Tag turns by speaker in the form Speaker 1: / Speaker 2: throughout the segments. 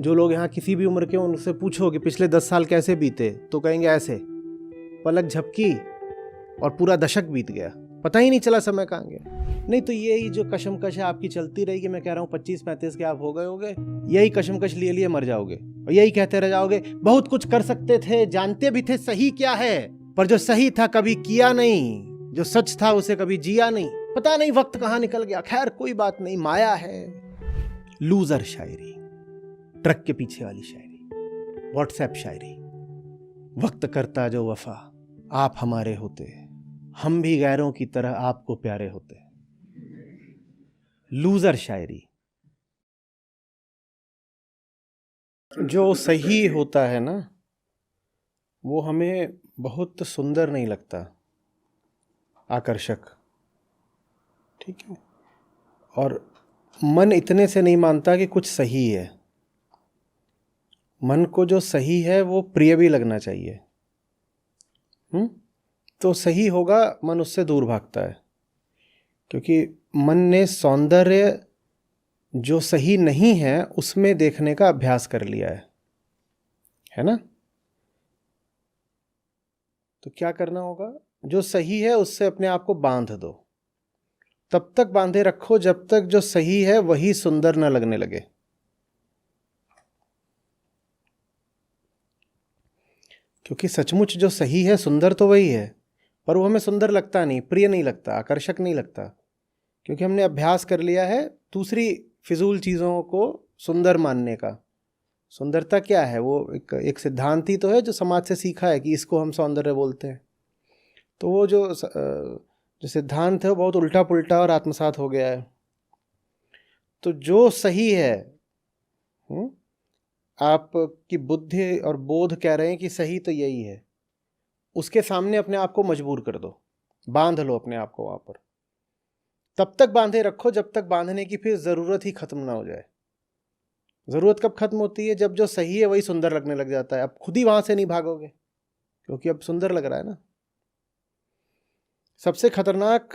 Speaker 1: जो लोग यहाँ किसी भी उम्र के उनसे पूछो कि पिछले 10 साल कैसे बीते, तो कहेंगे ऐसे, पलक झपकी और पूरा दशक बीत गया, पता ही नहीं चला समय कहाँ गया। नहीं तो यही जो कशमकश है आपकी चलती रहेगी। मैं कह रहा हूँ 25-35 के आप हो गए होगे, यही कशमकश लिए लिए मर जाओगे और यही कहते रह जाओगे, बहुत कुछ कर सकते थे, जानते भी थे सही क्या है, पर जो सही था कभी किया नहीं, जो सच था उसे कभी जिया नहीं, पता नहीं वक्त कहाँ निकल गया। खैर कोई बात नहीं, माया है। लूजर शायरी, ट्रक के पीछे वाली शायरी, व्हाट्सएप शायरी। वक्त करता जो वफा, आप हमारे होते, हम भी गैरों की तरह आपको प्यारे होते। लूजर शायरी। जो सही होता है ना, वो हमें बहुत सुंदर नहीं लगता, आकर्षक, ठीक है, और मन इतने से नहीं मानता कि कुछ सही है। मन को जो सही है वो प्रिय भी लगना चाहिए। तो सही होगा, मन उससे दूर भागता है, क्योंकि मन ने सौंदर्य जो सही नहीं है उसमें देखने का अभ्यास कर लिया है ना। तो क्या करना होगा, जो सही है उससे अपने आप को बांध दो, तब तक बांधे रखो जब तक जो सही है वही सुंदर न लगने लगे। क्योंकि सचमुच जो सही है सुंदर तो वही है, पर वो हमें सुंदर लगता नहीं, प्रिय नहीं लगता, आकर्षक नहीं लगता, क्योंकि हमने अभ्यास कर लिया है दूसरी फिजूल चीज़ों को सुंदर मानने का। सुंदरता क्या है, वो एक सिद्धांत ही तो है जो समाज से सीखा है कि इसको हम सौंदर्य बोलते हैं। तो वो जो सिद्धांत है वो बहुत उल्टा पुल्टा और आत्मसात हो गया है। तो जो सही है, आपकी बुद्धि और बोध कह रहे हैं कि सही तो यही है, उसके सामने अपने आप को मजबूर कर दो, बांध लो अपने आप को वहां पर। तब तक बांधे रखो जब तक बांधने की फिर जरूरत ही खत्म ना हो जाए। जरूरत कब खत्म होती है, जब जो सही है वही सुंदर लगने लग जाता है। अब खुद ही वहां से नहीं भागोगे, क्योंकि अब सुंदर लग रहा है ना। सबसे खतरनाक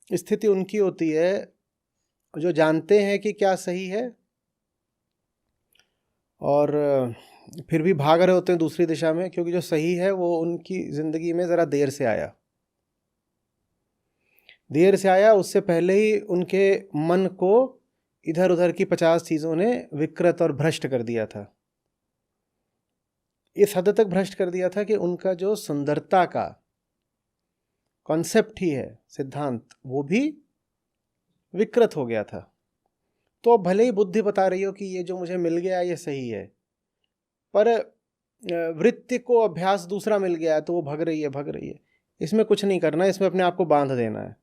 Speaker 1: स्थिति उनकी होती है जो जानते हैं कि क्या सही है और फिर भी भाग रहे होते हैं दूसरी दिशा में, क्योंकि जो सही है वो उनकी जिंदगी में जरा देर से आया। उससे पहले ही उनके मन को इधर उधर की 50 चीजों ने विकृत और भ्रष्ट कर दिया था। इस हद तक भ्रष्ट कर दिया था कि उनका जो सुंदरता का कॉन्सेप्ट ही है, सिद्धांत, वो भी विकृत हो गया था। तो भले ही बुद्धि बता रही हो कि ये जो मुझे मिल गया ये सही है, पर वृत्ति को अभ्यास दूसरा मिल गया है तो वो भग रही है। इसमें कुछ नहीं करना, इसमें अपने आप को बांध देना है।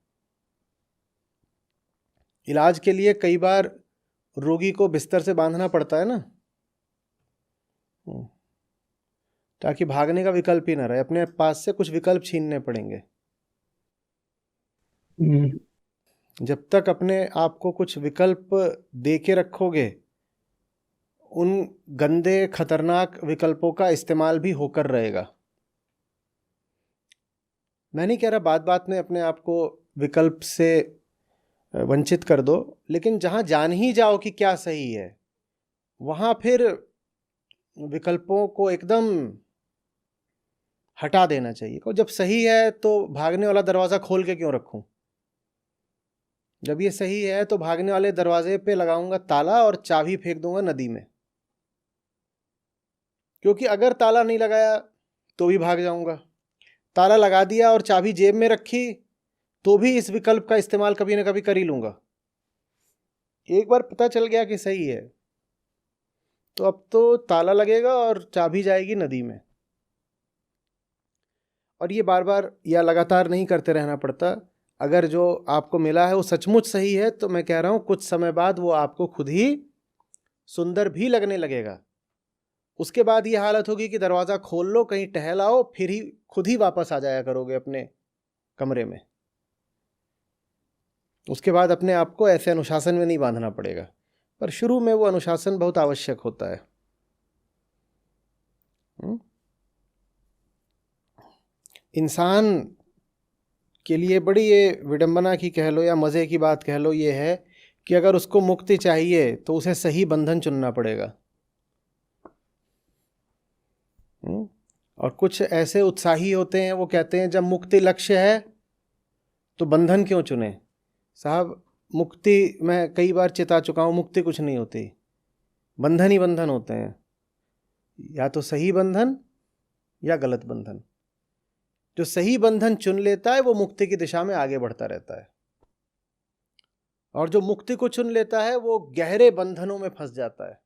Speaker 1: इलाज के लिए कई बार रोगी को बिस्तर से बांधना पड़ता है ना, ताकि भागने का विकल्प ही ना रहे, अपने पास से कुछ विकल्प छीनने पड़ेंगे। जब तक अपने आप को कुछ विकल्प दे के रखोगे, उन गंदे खतरनाक विकल्पों का इस्तेमाल भी होकर रहेगा। मैं नहीं कह रहा बात बात में अपने आप को विकल्प से वंचित कर दो, लेकिन जहां जान ही जाओ कि क्या सही है, वहां फिर विकल्पों को एकदम हटा देना चाहिए। और जब सही है तो भागने वाला दरवाजा खोल के क्यों रखूं? जब ये सही है तो भागने वाले दरवाजे पे लगाऊंगा ताला और चाबी फेंक दूंगा नदी में, क्योंकि अगर ताला नहीं लगाया तो भी भाग जाऊंगा, ताला लगा दिया और चाबी जेब में रखी तो भी इस विकल्प का इस्तेमाल कभी ना कभी कर ही लूंगा। एक बार पता चल गया कि सही है तो अब तो ताला लगेगा और चाबी जाएगी नदी में। और ये बार बार या लगातार नहीं करते रहना पड़ता। अगर जो आपको मिला है वो सचमुच सही है तो मैं कह रहा हूं कुछ समय बाद वो आपको खुद ही सुंदर भी लगने लगेगा। उसके बाद ये हालत होगी कि दरवाजा खोल लो, कहीं टहल आओ, फिर ही खुद ही वापस आ जाया करोगे अपने कमरे में। उसके बाद अपने आप को ऐसे अनुशासन में नहीं बांधना पड़ेगा, पर शुरू में वो अनुशासन बहुत आवश्यक होता है। इंसान के लिए बड़ी ये विडंबना की कह लो या मज़े की बात कह लो, ये है कि अगर उसको मुक्ति चाहिए तो उसे सही बंधन चुनना पड़ेगा। और कुछ ऐसे उत्साही होते हैं, वो कहते हैं जब मुक्ति लक्ष्य है तो बंधन क्यों चुने। साहब मुक्ति मैं कई बार चिता चुका हूँ, मुक्ति कुछ नहीं होती, बंधन ही बंधन होते हैं, या तो सही बंधन या गलत बंधन। जो सही बंधन चुन लेता है वो मुक्ति की दिशा में आगे बढ़ता रहता है, और जो मुक्ति को चुन लेता है वो गहरे बंधनों में फंस जाता है।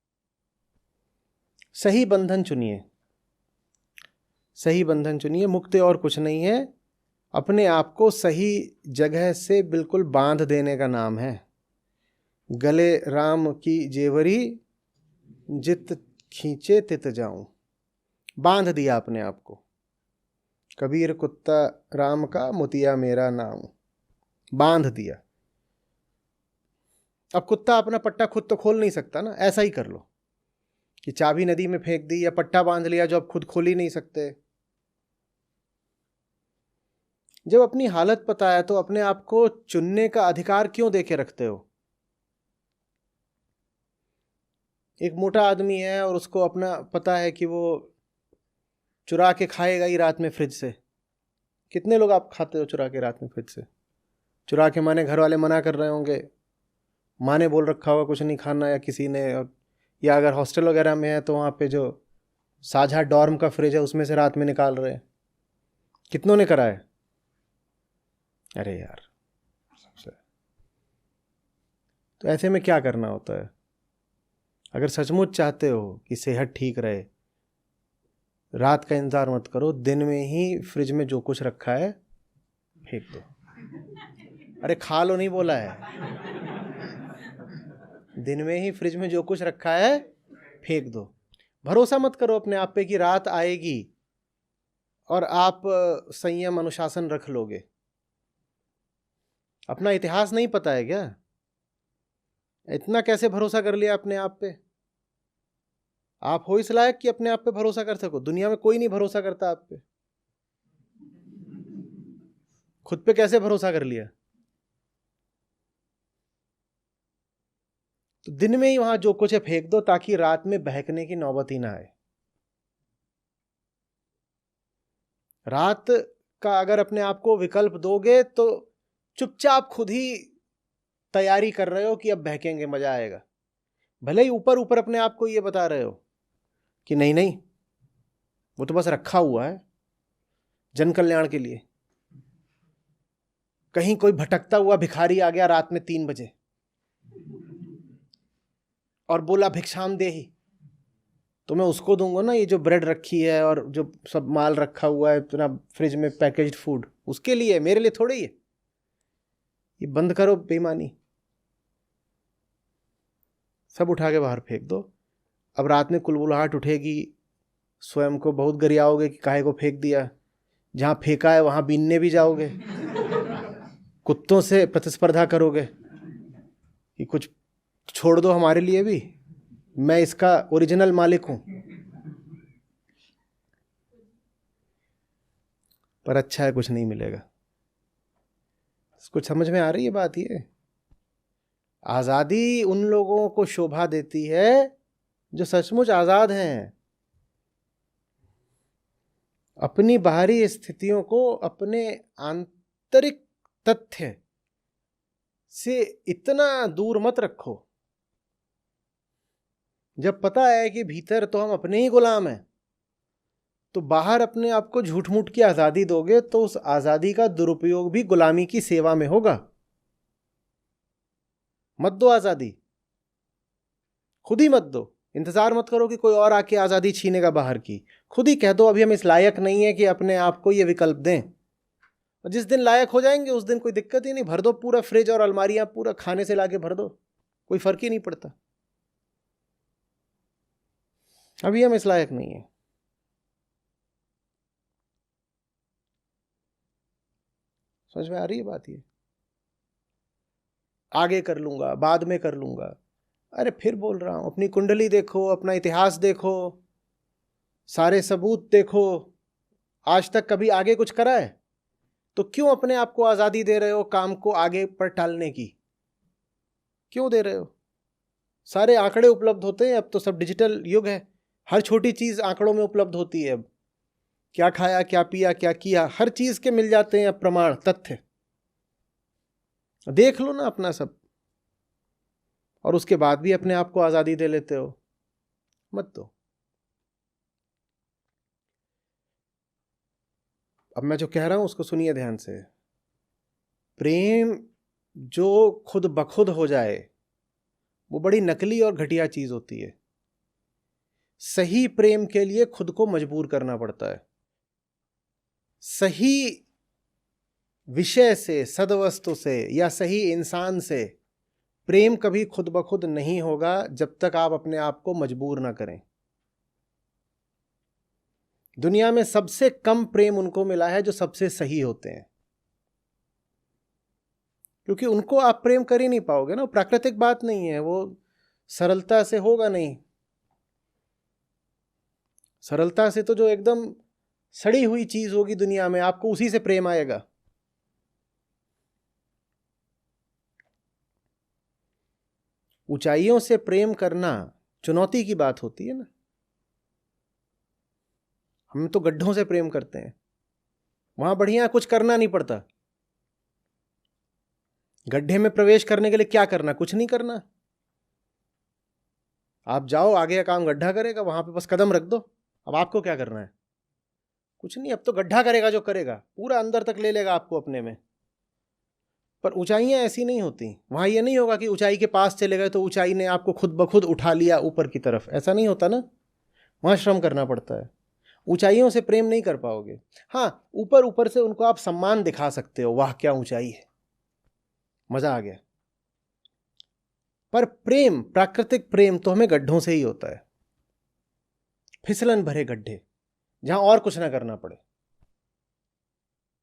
Speaker 1: सही बंधन चुनिए, सही बंधन चुनिए। मुक्ति और कुछ नहीं है, अपने आप को सही जगह से बिल्कुल बांध देने का नाम है। गले राम की जेवरी, जित खींचे तित जाऊं। बांध दिया अपने आप को। कबीर कुत्ता राम का, मोतिया मेरा नाम। बांध दिया। अब कुत्ता अपना पट्टा खुद तो खोल नहीं सकता ना, ऐसा ही कर लो कि चाबी नदी में फेंक दी या पट्टा बांध लिया जो अब खुद खोल ही नहीं सकते। जब अपनी हालत पता है तो अपने आप को चुनने का अधिकार क्यों देके रखते हो। एक मोटा आदमी है और उसको अपना पता है कि वो चुरा के खाएगा ही रात में फ्रिज से। कितने लोग आप खाते हो चुरा के रात में फ्रिज से? चुरा के माने घर वाले मना कर रहे होंगे, माँ ने बोल रखा होगा कुछ नहीं खाना, या किसी ने, और या अगर हॉस्टल वगैरह में है तो वहाँ पे जो साझा डॉर्म का फ्रिज है उसमें से रात में निकाल रहे हैं। कितनों ने करा है? अरे यार, तो ऐसे में क्या करना होता है? अगर सचमुच चाहते हो कि सेहत ठीक रहे, रात का इंतजार मत करो, दिन में ही फ्रिज में जो कुछ रखा है फेंक दो। अरे खा लो नहीं बोला है, दिन में ही फ्रिज में जो कुछ रखा है फेंक दो। भरोसा मत करो अपने आप पे कि रात आएगी और आप संयम अनुशासन रख लोगे। अपना इतिहास नहीं पता है क्या? इतना कैसे भरोसा कर लिया अपने आप पे? आप हो इस लायक कि अपने आप पे भरोसा कर सको? दुनिया में कोई नहीं भरोसा करता आप पे, खुद पे कैसे भरोसा कर लिया? तो दिन में ही वहां जो कुछ है फेंक दो ताकि रात में बहकने की नौबत ही ना आए। रात का अगर अपने आप को विकल्प दोगे तो चुपचाप खुद ही तैयारी कर रहे हो कि अब बहकेंगे, मजा आएगा। भले ही ऊपर ऊपर अपने आप को ये बता रहे हो कि नहीं नहीं, वो तो बस रखा हुआ है जन कल्याण के लिए। कहीं कोई भटकता हुआ भिखारी आ गया रात में 3 बजे और बोला भिक्षाम देहि, तो मैं उसको दूंगा ना ये जो ब्रेड रखी है और जो सब माल रखा हुआ है इतना फ्रिज में, पैकेज्ड फूड, उसके लिए, मेरे लिए थोड़ी है। ये बंद करो बेईमानी, सब उठा के बाहर फेंक दो। अब रात में कुलबुलाहट उठेगी, स्वयं को बहुत गरियाओगे कि काहे को फेंक दिया। जहां फेंका है वहां बीनने भी जाओगे, कुत्तों से प्रतिस्पर्धा करोगे कि कुछ छोड़ दो हमारे लिए भी, मैं इसका ओरिजिनल मालिक हूं। पर अच्छा है, कुछ नहीं मिलेगा। कुछ समझ में आ रही है बात? ये आजादी उन लोगों को शोभा देती है जो सचमुच आजाद हैं। अपनी बाहरी स्थितियों को अपने आंतरिक तथ्य से इतना दूर मत रखो। जब पता है कि भीतर तो हम अपने ही गुलाम हैं, तो बाहर अपने आप को झूठ मूठ की आजादी दोगे तो उस आजादी का दुरुपयोग भी गुलामी की सेवा में होगा। मत दो आजादी, खुद ही मत दो। इंतजार मत करो कि कोई और आके आजादी छीनेगा बाहर की। खुद ही कह दो अभी हम इस लायक नहीं है कि अपने आप को ये विकल्प दें, और जिस दिन लायक हो जाएंगे उस दिन कोई दिक्कत ही नहीं, भर दो पूरा फ्रिज और अलमारियां, पूरा खाने से लाके भर दो, कोई फर्क ही नहीं पड़ता। अभी हम इस लायक नहीं है। समझ में आ रही है बात? ये आगे कर लूंगा, बाद में कर लूंगा। अरे फिर बोल रहा हूं, अपनी कुंडली देखो, अपना इतिहास देखो, सारे सबूत देखो। आज तक कभी आगे कुछ करा है? तो क्यों अपने आप को आजादी दे रहे हो काम को आगे पर टालने की? क्यों दे रहे हो? सारे आंकड़े उपलब्ध होते हैं, अब तो सब डिजिटल युग है, हर छोटी चीज आंकड़ों में उपलब्ध होती है अब। क्या खाया, क्या पिया, क्या किया, हर चीज के मिल जाते हैं प्रमाण, तथ्य। देख लो ना अपना सब, और उसके बाद भी अपने आप को आजादी दे लेते हो। मत दो। अब मैं जो कह रहा हूं उसको सुनिए ध्यान से। प्रेम जो खुद बखुद हो जाए वो बड़ी नकली और घटिया चीज होती है। सही प्रेम के लिए खुद को मजबूर करना पड़ता है। सही विषय से, सदवस्तु से या सही इंसान से प्रेम कभी खुद ब खुद नहीं होगा जब तक आप अपने आप को मजबूर ना करें। दुनिया में सबसे कम प्रेम उनको मिला है जो सबसे सही होते हैं, क्योंकि उनको आप प्रेम कर ही नहीं पाओगे ना। प्राकृतिक बात नहीं है, वो सरलता से होगा नहीं। सरलता से तो जो एकदम सड़ी हुई चीज होगी दुनिया में, आपको उसी से प्रेम आएगा। ऊंचाइयों से प्रेम करना चुनौती की बात होती है ना। हम तो गड्ढों से प्रेम करते हैं, वहां बढ़िया, कुछ करना नहीं पड़ता। गड्ढे में प्रवेश करने के लिए क्या करना? कुछ नहीं करना। आप जाओ, आगे का काम गड्ढा करेगा, वहां पे बस कदम रख दो। अब आपको क्या करना है? कुछ नहीं, अब तो गड्ढा करेगा जो करेगा, पूरा अंदर तक ले लेगा आपको अपने में। पर ऊंचाइयां ऐसी नहीं होती। वहां ये नहीं होगा कि ऊंचाई के पास चले गए तो ऊंचाई ने आपको खुद ब खुद उठा लिया ऊपर की तरफ, ऐसा नहीं होता ना। वहां श्रम करना पड़ता है। ऊंचाइयों से प्रेम नहीं कर पाओगे। हाँ, ऊपर ऊपर से उनको आप सम्मान दिखा सकते हो, वाह क्या ऊंचाई है, मजा आ गया। पर प्रेम, प्राकृतिक प्रेम तो हमें गड्ढों से ही होता है। फिसलन भरे गड्ढे, जहां और कुछ ना करना पड़े,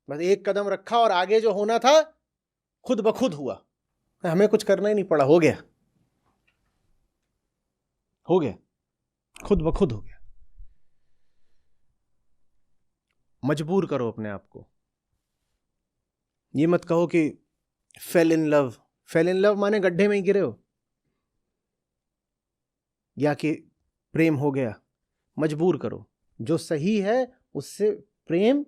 Speaker 1: बस एक कदम रखा और आगे जो होना था खुद ब खुद हुआ। हमें कुछ करना ही नहीं पड़ा, हो गया, हो गया, खुद ब खुद हो गया। मजबूर करो अपने आप को। ये मत कहो कि fail in love. Fail in love माने गड्ढे में ही गिरे हो, या कि प्रेम हो गया। मजबूर करो, जो सही है उससे प्रेम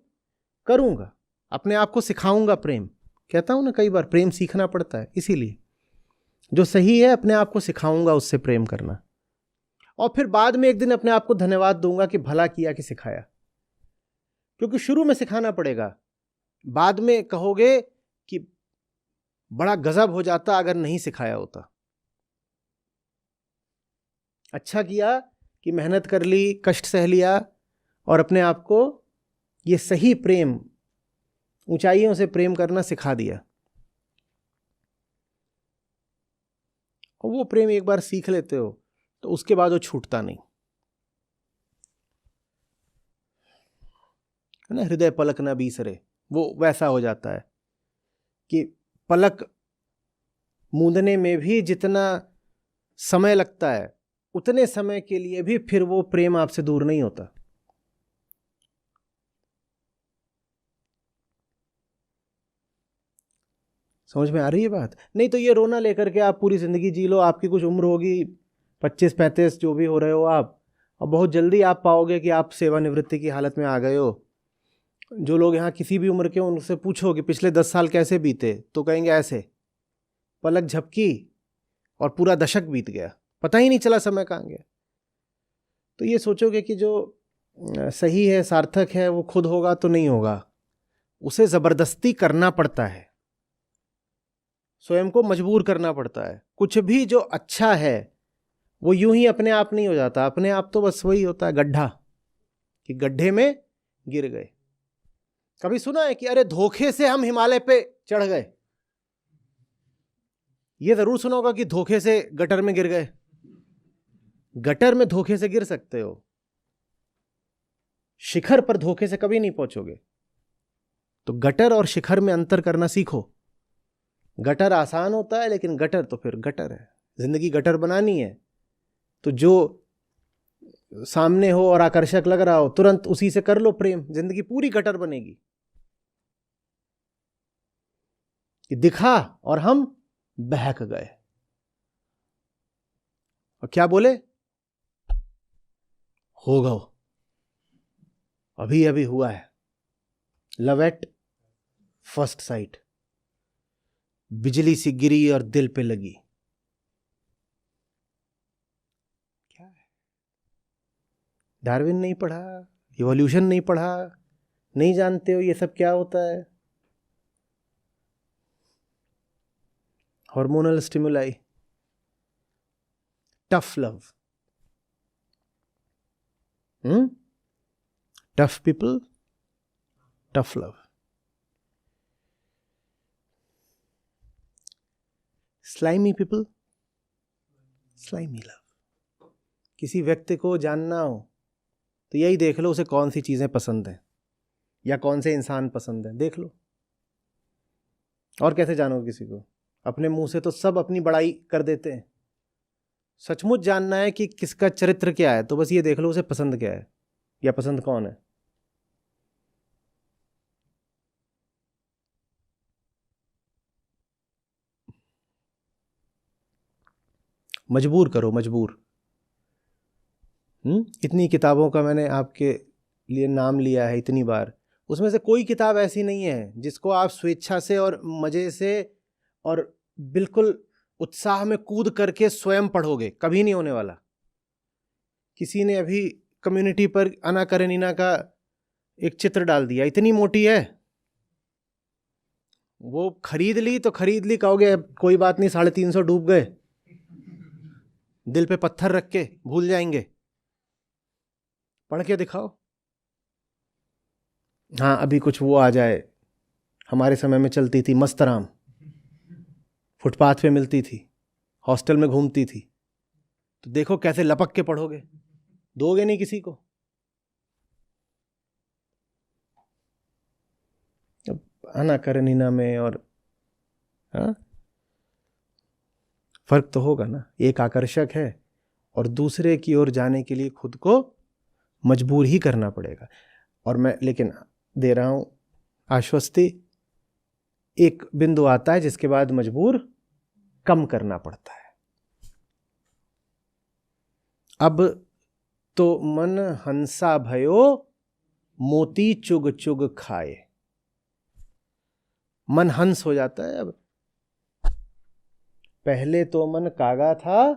Speaker 1: करूंगा, अपने आप को सिखाऊंगा प्रेम। कहता हूं ना कई बार, प्रेम सीखना पड़ता है, इसीलिए जो सही है अपने आप को सिखाऊंगा उससे प्रेम करना। और फिर बाद में एक दिन अपने आप को धन्यवाद दूंगा कि भला किया कि सिखाया। क्योंकि शुरू में सिखाना पड़ेगा, बाद में कहोगे कि बड़ा गजब हो जाता अगर नहीं सिखाया होता। अच्छा किया कि मेहनत कर ली, कष्ट सह लिया और अपने आप को ये सही प्रेम, ऊंचाइयों से प्रेम करना सिखा दिया। और वो प्रेम एक बार सीख लेते हो तो उसके बाद वो छूटता नहीं है ना। हृदय पलक न बीसरे, वो वैसा हो जाता है कि पलक मूंदने में भी जितना समय लगता है उतने समय के लिए भी फिर वो प्रेम आपसे दूर नहीं होता। समझ में आ रही है बात? नहीं तो ये रोना लेकर के आप पूरी जिंदगी जी लो। आपकी कुछ उम्र होगी 25-35 जो भी हो रहे हो आप, और बहुत जल्दी आप पाओगे कि आप सेवानिवृत्ति की हालत में आ गए हो। जो लोग यहाँ किसी भी उम्र के, उनसे पूछो कि पिछले 10 साल कैसे बीते, तो कहेंगे ऐसे, पलक झपकी और पूरा दशक बीत गया, पता ही नहीं चला समय कहाँ गया। तो ये सोचोगे कि जो सही है, सार्थक है, वो खुद होगा तो नहीं होगा, उसे जबरदस्ती करना पड़ता है, स्वयं को मजबूर करना पड़ता है। कुछ भी जो अच्छा है वो यूं ही अपने आप नहीं हो जाता। अपने आप तो बस वही होता है गड्ढा, कि गड्ढे में गिर गए। कभी सुना है कि अरे धोखे से हम हिमालय पे चढ़ गए? ये जरूर सुना होगा कि धोखे से गटर में गिर गए। गटर में धोखे से गिर सकते हो, शिखर पर धोखे से कभी नहीं पहुंचोगे। तो गटर और शिखर में अंतर करना सीखो। गटर आसान होता है, लेकिन गटर तो फिर गटर है। जिंदगी गटर बनानी है तो जो सामने हो और आकर्षक लग रहा हो तुरंत उसी से कर लो प्रेम, जिंदगी पूरी गटर बनेगी। कि दिखा और हम बहक गए, और क्या बोले? हो गओ, अभी अभी हुआ है, लव एट फर्स्ट साइट, बिजली सी गिरी और दिल पे लगी। क्या है? डार्विन नहीं पढ़ा, इवोल्यूशन नहीं पढ़ा, नहीं जानते हो ये सब क्या होता है? Hormonal stimuli, tough love, tough people, tough love. Slimy people, slimy love. किसी व्यक्ति को जानना हो तो यही देख लो उसे कौन सी चीजें पसंद हैं या कौन से इंसान पसंद हैं, देख लो। और कैसे जानोगे किसी को? अपने मुंह से तो सब अपनी बड़ाई कर देते हैं। सचमुच जानना है कि किसका चरित्र क्या है तो बस ये देख लो उसे पसंद क्या है या पसंद कौन है। मजबूर करो, मजबूर। इतनी किताबों का मैंने आपके लिए नाम लिया है इतनी बार, उसमें से कोई किताब ऐसी नहीं है जिसको आप स्वेच्छा से और मजे से और बिल्कुल उत्साह में कूद करके स्वयं पढ़ोगे, कभी नहीं होने वाला। किसी ने अभी कम्युनिटी पर अन्ना कारेनिना का एक चित्र डाल दिया, इतनी मोटी है, वो खरीद ली तो खरीद ली, कहोगे कोई बात नहीं 350 डूब गए, दिल पे पत्थर रख के भूल जाएंगे। पढ़ के दिखाओ। हाँ, अभी कुछ वो आ जाए, हमारे समय में चलती थी मस्तराम, फुटपाथ पे मिलती थी, हॉस्टल में घूमती थी, तो देखो कैसे लपक के पढ़ोगे, दोगे नहीं किसी को। अब अन्ना कारेनिना में और फर्क तो होगा ना, एक आकर्षक है और दूसरे की ओर जाने के लिए खुद को मजबूर ही करना पड़ेगा। और मैं लेकिन दे रहा हूं आश्वस्ति, एक बिंदु आता है जिसके बाद मजबूर कम करना पड़ता है। अब तो मन हंसा भयो मोती चुग चुग खाए, मन हंस हो जाता है। अब पहले तो मन कागा था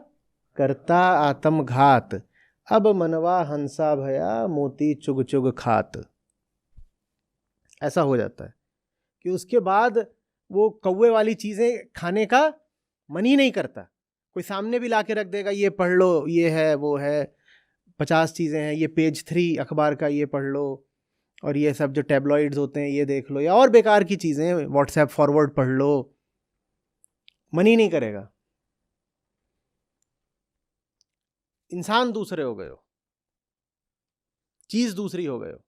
Speaker 1: करता आत्मघात, अब मनवा हंसा भया मोती चुग चुग खात। ऐसा हो जाता है कि उसके बाद वो कौवे वाली चीजें खाने का मन ही नहीं करता। कोई सामने भी लाके रख देगा, ये पढ़ लो, ये है वो है, 50 चीजें हैं, ये पेज 3 अखबार का ये पढ़ लो, और ये सब जो टैबलॉइड्स होते हैं ये देख लो, या और बेकार की चीजें, व्हाट्सएप फॉरवर्ड पढ़ लो, मन ही नहीं करेगा। इंसान दूसरे हो गए हो, चीज दूसरी हो गए हो,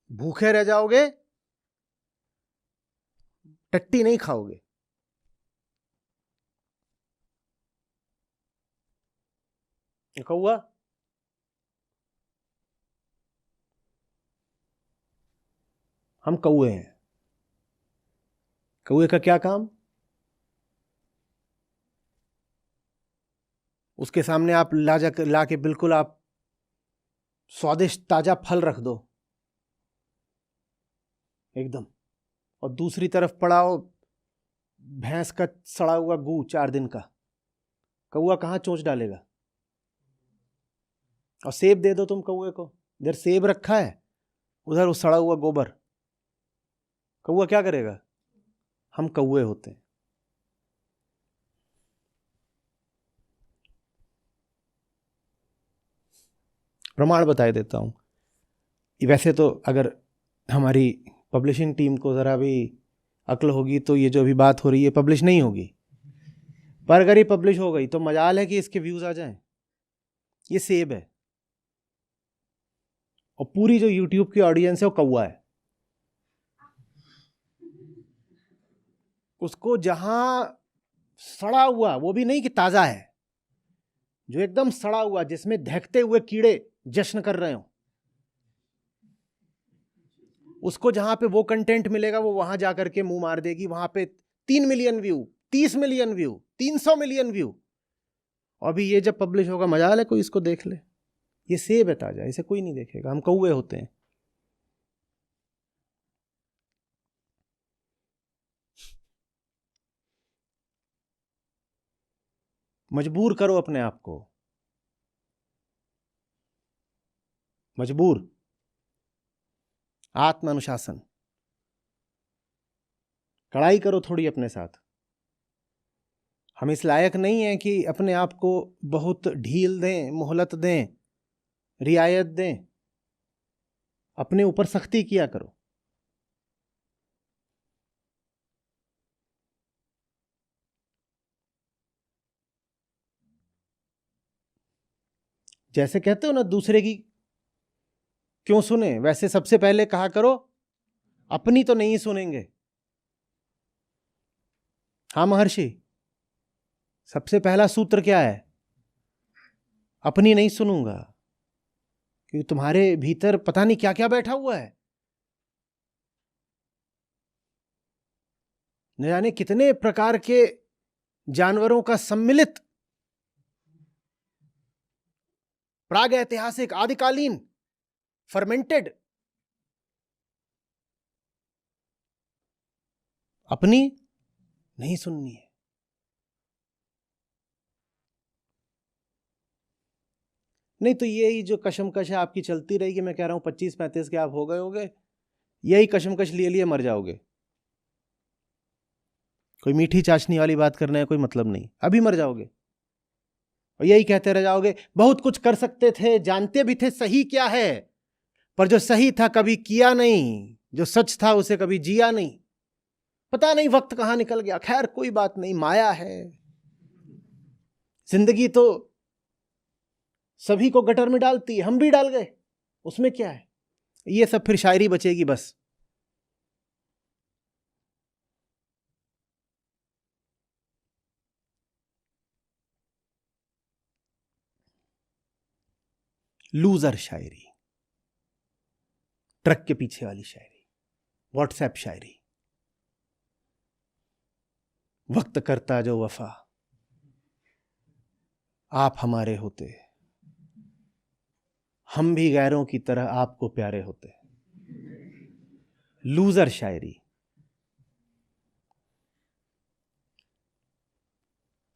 Speaker 1: भूखे रह जाओगे, टट्टी नहीं खाओगे। कौआ हम कौए हैं, कौए का क्या काम? उसके सामने आप ला के बिल्कुल आप स्वादिष्ट ताजा फल रख दो एकदम, और दूसरी तरफ पड़ा हो भैंस का सड़ा हुआ गू 4 दिन का, कौआ कहाँ चोंच डालेगा? और सेब दे दो तुम कौए को, इधर सेब रखा है, उधर वो सड़ा हुआ गोबर, कौआ क्या करेगा? हम कौए होते हैं। प्रमाण बताए देता हूं। वैसे तो अगर हमारी पब्लिशिंग टीम को जरा भी अक्ल होगी तो ये जो अभी बात हो रही है पब्लिश नहीं होगी, पर अगर ये पब्लिश हो गई तो मजाल है कि इसके व्यूज आ जाएं। ये सेब है और पूरी जो यूट्यूब की ऑडियंस है वो कौआ है। उसको जहां सड़ा हुआ, वो भी नहीं कि ताजा है, जो एकदम सड़ा हुआ, जिसमें दहकते हुए कीड़े जश्न कर रहे हो, उसको जहां पे वो कंटेंट मिलेगा वो वहां जाकर के मुंह मार देगी। वहां पे 3 million view, 30 million view, 300 million view. अभी ये जब पब्लिश होगा मजाल है कोई इसको देख ले, ये सेब है ताजा, इसे कोई नहीं देखेगा, हम कौवे होते हैं। मजबूर करो अपने आप को, मजबूर, आत्म अनुशासन, कड़ाई करो थोड़ी अपने साथ। हम इस लायक नहीं हैं कि अपने आप को बहुत ढील दें, मोहलत दें, रियायत दें। अपने ऊपर सख्ती किया करो। जैसे कहते हो ना, दूसरे की क्यों सुने, वैसे सबसे पहले कहा करो अपनी तो नहीं सुनेंगे। हाँ महर्षि, सबसे पहला सूत्र क्या है? अपनी नहीं सुनूंगा, क्योंकि तुम्हारे भीतर पता नहीं क्या क्या बैठा हुआ है। न जाने कितने प्रकार के जानवरों का सम्मिलित, प्राग ऐतिहासिक, आदिकालीन, फर्मेंटेड। अपनी नहीं सुननी है। नहीं तो यही जो कशमकश है आपकी चलती रहेगी। मैं कह रहा हूं 25-35 के आप हो गए होगे, यही कशमकश लिए लिए मर जाओगे। कोई मीठी चाशनी वाली बात करने का कोई मतलब नहीं, अभी मर जाओगे। और यही कहते रह जाओगे, बहुत कुछ कर सकते थे, जानते भी थे सही क्या है, पर जो सही था कभी किया नहीं, जो सच था उसे कभी जिया नहीं। पता नहीं वक्त कहां निकल गया। खैर कोई बात नहीं, माया है। जिंदगी तो सभी को गटर में डालती है, हम भी डाल गए, उसमें क्या है। ये सब फिर शायरी बचेगी बस। लूजर शायरी, ट्रक के पीछे वाली शायरी, व्हाट्सएप शायरी, वक्त करता जो वफा, आप हमारे होते, हम भी गैरों की तरह आपको प्यारे होते। लूजर शायरी।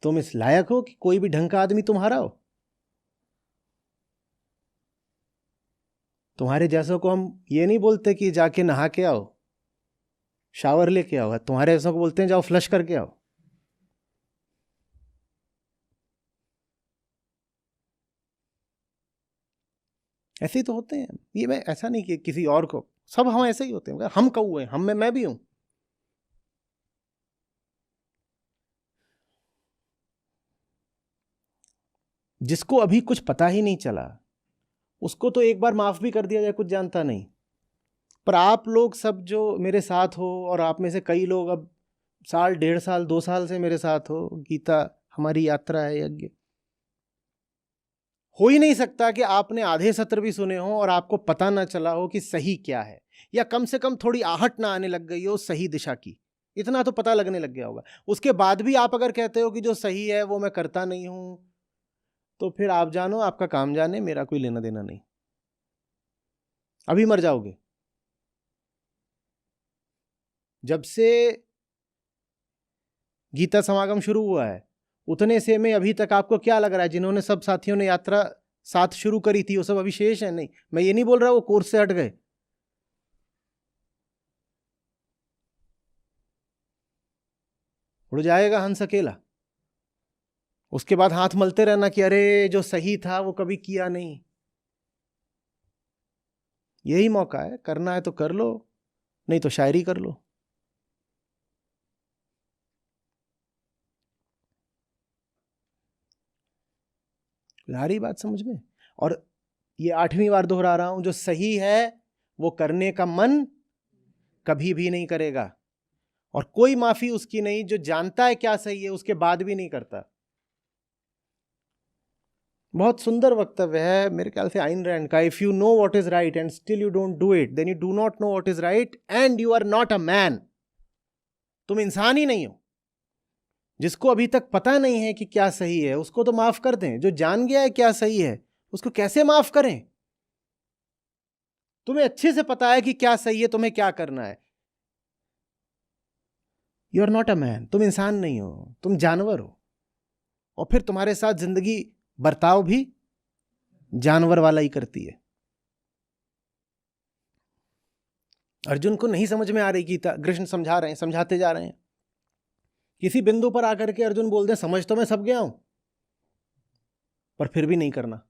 Speaker 1: तुम इस लायक हो कि कोई भी ढंग का आदमी तुम्हारा हो? तुम्हारे जैसों को हम ये नहीं बोलते कि जाके नहा के आओ, शावर लेके आओ। तुम्हारे जैसों को बोलते हैं जाओ फ्लश करके आओ। ऐसे ही तो होते हैं ये। मैं ऐसा नहीं कि किसी और को, सब हम ऐसे ही होते हैं। हम कौए, हम में मैं भी हूं। जिसको अभी कुछ पता ही नहीं चला, उसको तो एक बार माफ भी कर दिया जाए, कुछ जानता नहीं। पर आप लोग सब जो मेरे साथ हो, और आप में से कई लोग अब साल, 1.5 साल, 2 साल से मेरे साथ हो, गीता हमारी यात्रा है, यज्ञ। हो ही नहीं सकता कि आपने आधे सत्र भी सुने हो और आपको पता ना चला हो कि सही क्या है, या कम से कम थोड़ी आहट ना आने लग गई हो सही दिशा की। इतना तो पता लगने लग गया होगा। उसके बाद भी आप अगर कहते हो कि जो सही है वो मैं करता नहीं हूं, तो फिर आप जानो, आपका काम जाने, मेरा कोई लेना देना नहीं। अभी मर जाओगे। जब से गीता समागम शुरू हुआ है, उतने से में अभी तक आपको क्या लग रहा है? जिन्होंने, सब साथियों ने यात्रा साथ शुरू करी थी, वो सब अभी शेष है? नहीं, मैं ये नहीं बोल रहा वो कोर्स से हट गए। उड़ जाएगा हंस अकेला। उसके बाद हाथ मलते रहना कि अरे जो सही था वो कभी किया नहीं। यही मौका है, करना है तो कर लो, नहीं तो शायरी कर लो। आ रही बात समझ में? और ये 8वीं बार दोहरा रहा हूं, जो सही है वो करने का मन कभी भी नहीं करेगा, और कोई माफी उसकी नहीं जो जानता है क्या सही है उसके बाद भी नहीं करता। बहुत सुंदर वक्तव्य है मेरे ख्याल से आइन रैंड का, if you know what is right and still you don't do it, then you do not know what is right and you are not a man. तुम इंसान ही नहीं हो। जिसको अभी तक पता नहीं है कि क्या सही है, उसको तो माफ कर दें। जो जान गया है क्या सही है, उसको कैसे माफ करें? तुम्हें अच्छे से पता है कि क्या सही है, तुम्हें क्या करना है। You are not a man, तुम इंसान नहीं हो, तुम जानवर हो। और फिर तुम्हारे साथ जिंदगी बर्ताव भी जानवर वाला ही करती है। अर्जुन को नहीं समझ में आ रही गीता, कृष्ण समझा रहे हैं, समझाते जा रहे हैं। किसी बिंदु पर आकर के अर्जुन बोलते हैं समझ तो मैं सब गया हूं, पर फिर भी नहीं करना,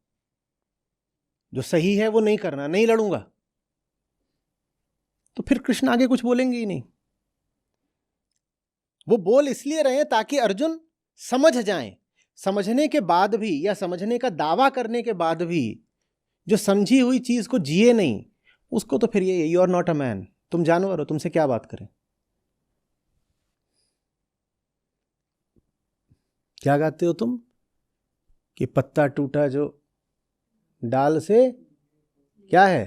Speaker 1: जो सही है वो नहीं करना, नहीं लड़ूंगा। तो फिर कृष्ण आगे कुछ बोलेंगे ही नहीं। वो बोल इसलिए रहे हैं ताकि अर्जुन समझ जाएं। समझने के बाद भी, या समझने का दावा करने के बाद भी, जो समझी हुई चीज को जिए नहीं, उसको तो फिर ये, you are not a man, तुम जानवर हो, तुमसे क्या बात करें। क्या गाते हो तुम कि पत्ता टूटा जो डाल से, क्या है?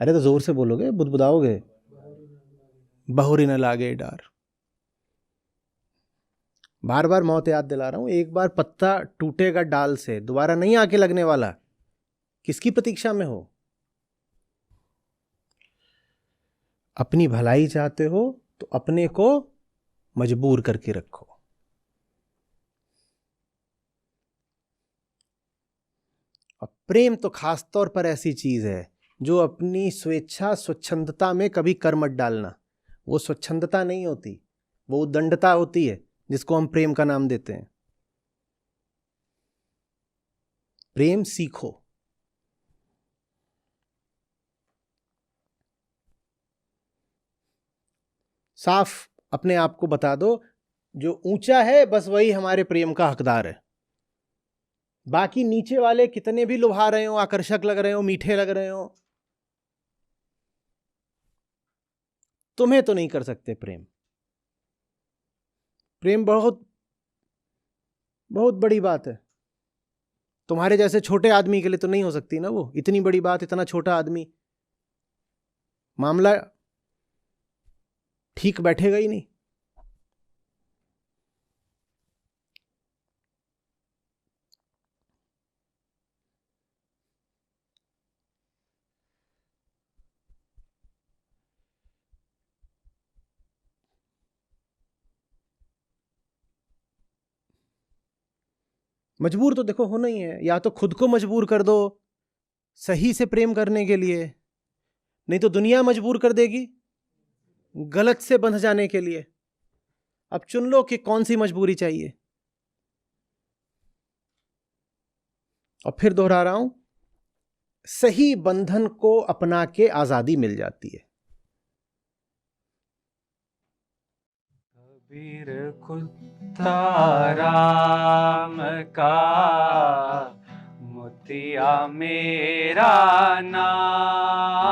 Speaker 1: अरे तो जोर से बोलोगे, बुदबुदाओगे। बहुरी न लागे डार। बार बार मौत याद दिला रहा हूं, एक बार पत्ता टूटेगा डाल से, दोबारा नहीं आके लगने वाला। किसकी प्रतीक्षा में हो? अपनी भलाई चाहते हो तो अपने को मजबूर करके रखो। और प्रेम तो खास तौर पर ऐसी चीज है जो अपनी स्वेच्छा स्वच्छंदता में कभी कर मत डालना। वो स्वच्छंदता नहीं होती, वो उद्दंडता होती है, जिसको हम प्रेम का नाम देते हैं। प्रेम सीखो। साफ अपने आप को बता दो, जो ऊंचा है बस वही हमारे प्रेम का हकदार है। बाकी नीचे वाले कितने भी लुभा रहे हो, आकर्षक लग रहे हो, मीठे लग रहे हो, तुम्हें तो नहीं कर सकते प्रेम। प्रेम बहुत बहुत बड़ी बात है। तुम्हारे जैसे छोटे आदमी के लिए तो नहीं हो सकती ना वो, इतनी बड़ी बात, इतना छोटा आदमी, मामला ठीक बैठेगा ही नहीं। मजबूर तो देखो होना ही है, या तो खुद को मजबूर कर दो सही से प्रेम करने के लिए, नहीं तो दुनिया मजबूर कर देगी गलत से बंध जाने के लिए। अब चुन लो कि कौन सी मजबूरी चाहिए। और फिर दोहरा रहा हूं, सही बंधन को अपना के आजादी मिल जाती है।
Speaker 2: कबीर कुत्ता राम का, मोतिया मेरा नाम।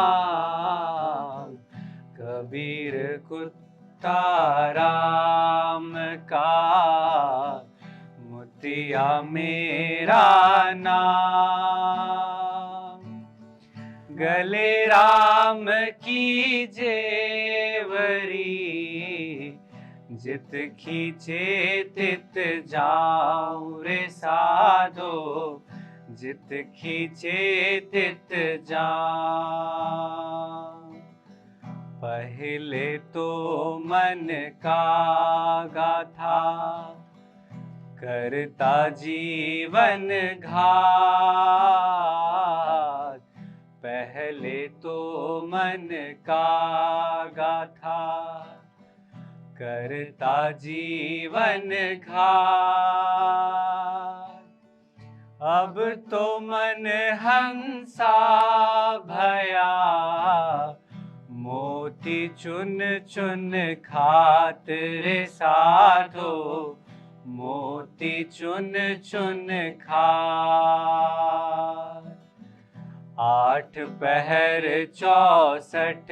Speaker 2: कबीर कुत्ता राम का, मोतिया मेरा नाम। गले राम की जेवरी, जित खींचे तित जाऊं रे साधो, जित खींचे तित जाऊं। पहले तो मन का गाथा, करता जीवन घात। पहले तो मन का गाथा, करता जीवन घात। अब तो मन हंसा भया, मोती चुन चुन खात रे साधो, मोती चुन चुन खात। 8 पहर 64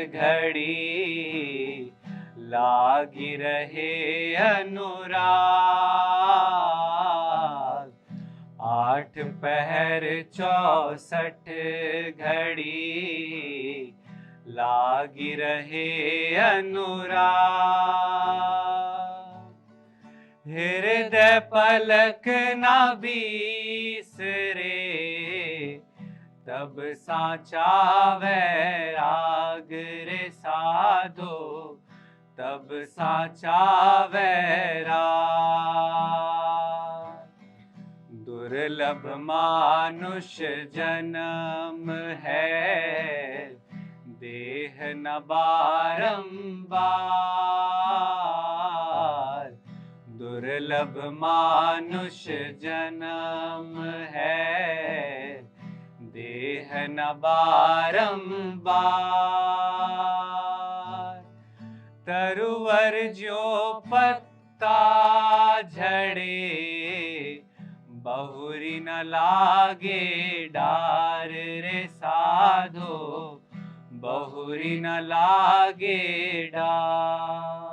Speaker 2: घड़ी, लागी रहे अनुराग। 8 पहर 64 घड़ी, लागी रहे अनुराग। हृदय पलक न बीसरे, तब साचा वैराग रे साधो, तब साचा वैराग। दुर्लभ मानुष जन्म है, देह न बारंबार। दुर्लभ मानुष जन्म है, देह न बारंबार। तरुवर जो पत्ता झड़े, बहुरी न लागे डार रे साधो, बहुरी न लागे डार।